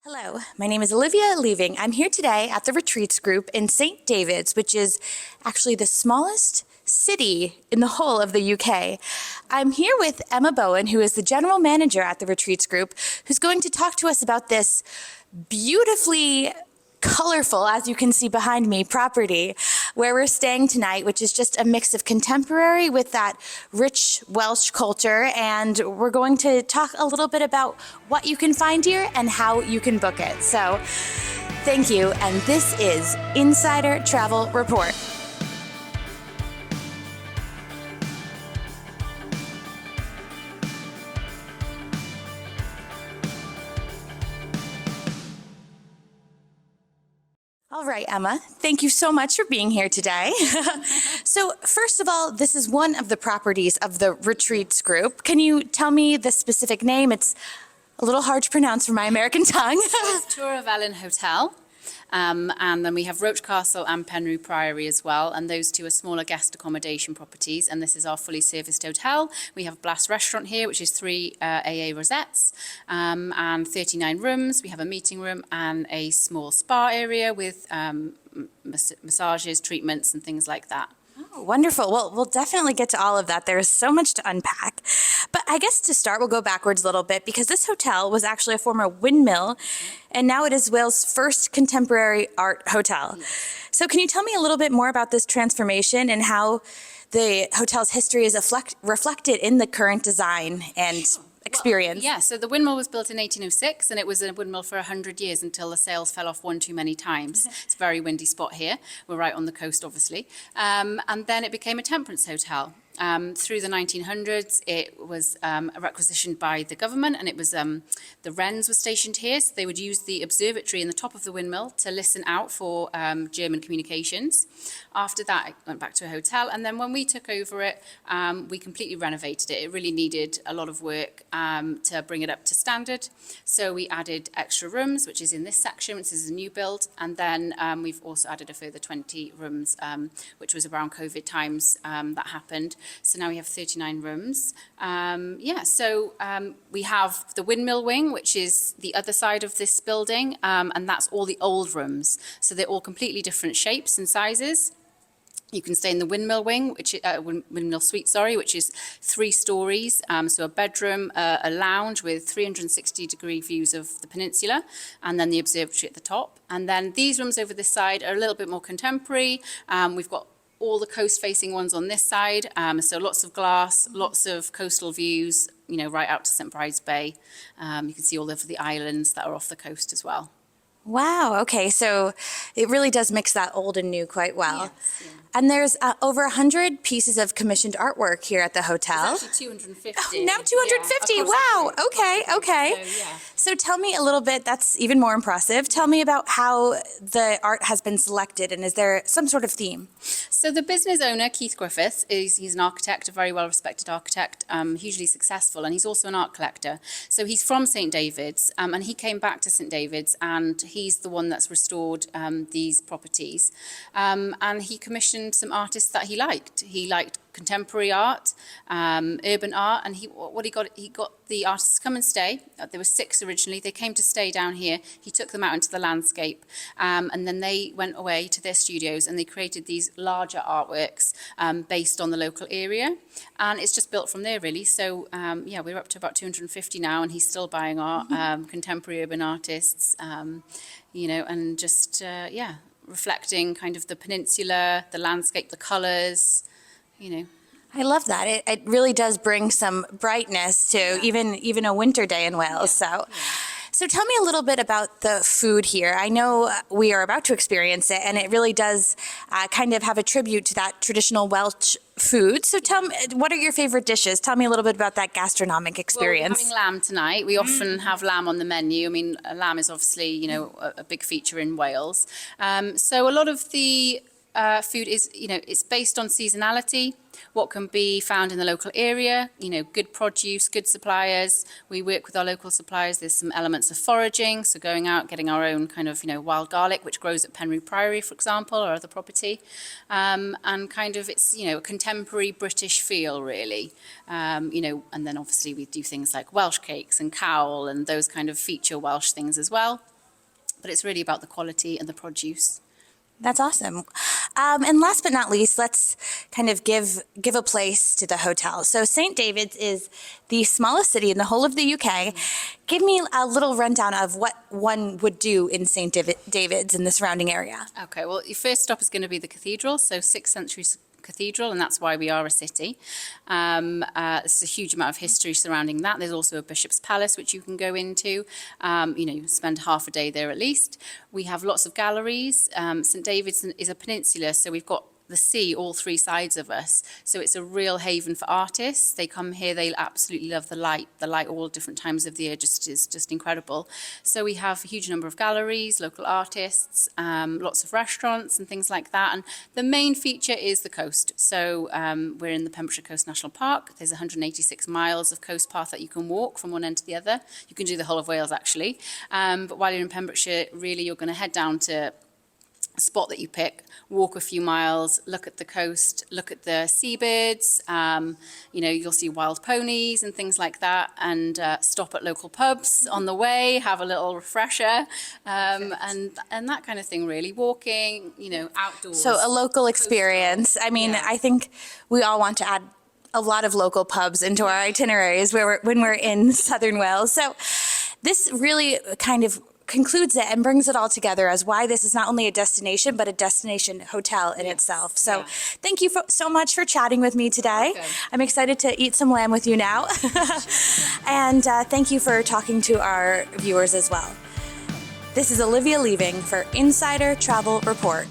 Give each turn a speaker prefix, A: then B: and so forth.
A: Hello, my name is Olivia Leaving. I'm here today at the Retreats Group in St. David's, which is actually the smallest city in the whole of the UK. I'm here with Emma Bowen, who is the general manager at the Retreats Group, who's going to talk to us about this beautifully colorful, as you can see behind me, property where we're staying tonight, which is just a mix of contemporary with that rich Welsh culture. And we're going to talk a little bit about what you can find here and how you can book it. So thank you. And this is Insider Travel Report. All right, Emma, thank you so much for being here today. So first of all, this is one of the properties of the Retreats Group. Can you tell me the specific name? It's a little hard to pronounce for my American tongue.
B: It's Tour of Ellen Hotel. And then we have Roach Castle and Penrue Priory as well, and those two are smaller guest accommodation properties, and this is our fully serviced hotel. We have Blast Restaurant here, which is 3 AA rosettes, and 39 rooms. We have a meeting room and a small spa area with massages, treatments and things like that.
A: Oh, wonderful. Well, we'll definitely get to all of that. There is so much to unpack. But I guess to start, we'll go backwards a little bit because this hotel was actually a former windmill, and now it is Wales' first contemporary art hotel.
B: Yes.
A: So can you tell me a little bit more about this transformation and how the hotel's history is reflected in the current design and experience?
B: Well, yeah, so the windmill was built in 1806 and it was a windmill for 100 years until the sails fell off one too many times. It's a very windy spot here. We're right on the coast, obviously. And then it became a temperance hotel. Through the 1900s, it was requisitioned by the government, and it was the Wrens were stationed here, so they would use the observatory in the top of the windmill to listen out for German communications. After that, it went back to a hotel, and then when we took over it, we completely renovated it. It really needed a lot of work to bring it up to standard, so we added extra rooms, which is in this section, which is a new build, and then we've also added a further 20 rooms, which was around COVID times that happened. So now we have 39 rooms. We have the windmill wing, which is the other side of this building, and that's all the old rooms. So they're all completely different shapes and sizes. You can stay in the windmill wing, windmill suite, which is 3 stories. So a bedroom, a lounge with 360-degree views of the peninsula, and then the observatory at the top. And then these rooms over this side are a little bit more contemporary. We've got all the coast-facing ones on this side, so lots of glass, lots of coastal views, right out to St. Bride's Bay. You can see all of the islands that are off the coast as well.
A: Wow, okay, so it really does mix that old and new quite well.
B: Yes, yeah.
A: And there's over 100 pieces of commissioned artwork here at the hotel.
B: It's actually 250.
A: Oh, now 250,
B: Yeah,
A: wow, okay.
B: So, yeah.
A: So tell me a little bit, that's even more impressive. Tell me about how the art has been selected, and is there some sort of theme?
B: So the business owner, Keith Griffiths, he's an architect, a very well-respected architect, hugely successful, and he's also an art collector. So he's from St. David's, and he came back to St. David's, and he's the one that's restored these properties. And he commissioned some artists that he liked. He liked contemporary art, urban art, and he got the artists to come and stay. There were 6 originally. They came to stay down here. He took them out into the landscape, and then they went away to their studios and they created these larger artworks based on the local area, and it's just built from there really. So we're up to about 250 now, and he's still buying art, contemporary urban artists, and just reflecting kind of the peninsula, the landscape, the colours,
A: I love that. It really does bring some brightness to even a winter day in Wales. So tell me a little bit about the food here. I know we are about to experience it, and it really does kind of have a tribute to that traditional Welsh food. So tell me, what are your favorite dishes? Tell me a little bit about that gastronomic experience.
B: Well, we're having lamb tonight. We often have lamb on the menu. I mean, lamb is obviously, a big feature in Wales. So a lot of the food is, it's based on seasonality, what can be found in the local area, good produce, good suppliers. We work with our local suppliers. There's some elements of foraging, so going out, getting our own kind of, wild garlic, which grows at Penry Priory, for example, or other property. And kind of it's, a contemporary British feel, really. And then obviously we do things like Welsh cakes and cawl, and those kind of feature Welsh things as well. But it's really about the quality and the produce.
A: That's awesome. And last but not least, let's kind of give a place to the hotel. So St. David's is the smallest city in the whole of the UK. Give me a little rundown of what one would do in St. David's in the surrounding area.
B: Okay, well, your first stop is going to be the cathedral, so 6th century cathedral, and that's why we are a city. There's a huge amount of history surrounding that. There's also a bishop's palace which you can go into. You spend half a day there at least. We have lots of galleries. St. David's is a peninsula, so we've got the sea all three sides of us, so it's a real haven for artists. They come here, they absolutely love the light all different times of the year is just incredible. So we have a huge number of galleries, local artists, lots of restaurants and things like that, and the main feature is the coast. So we're in the Pembrokeshire Coast National Park. There's 186 miles of coast path that you can walk from one end to the other. You can do the whole of Wales actually, but while you're in Pembrokeshire, really you're going to head down to a spot that you pick, walk a few miles, look at the coast, look at the seabirds, you'll see wild ponies and things like that, and stop at local pubs on the way, have a little refresher, and that kind of thing really, walking, outdoors.
A: So a local experience. I mean, yeah. I think we all want to add a lot of local pubs into our itineraries when we're in Southern Wales. So this really kind of concludes it and brings it all together as why this is not only a destination, but a destination hotel in itself. So thank you so much for chatting with me today. I'm excited to eat some lamb with you now. And thank you for talking to our viewers as well. This is Olivia Leaving for Insider Travel Report.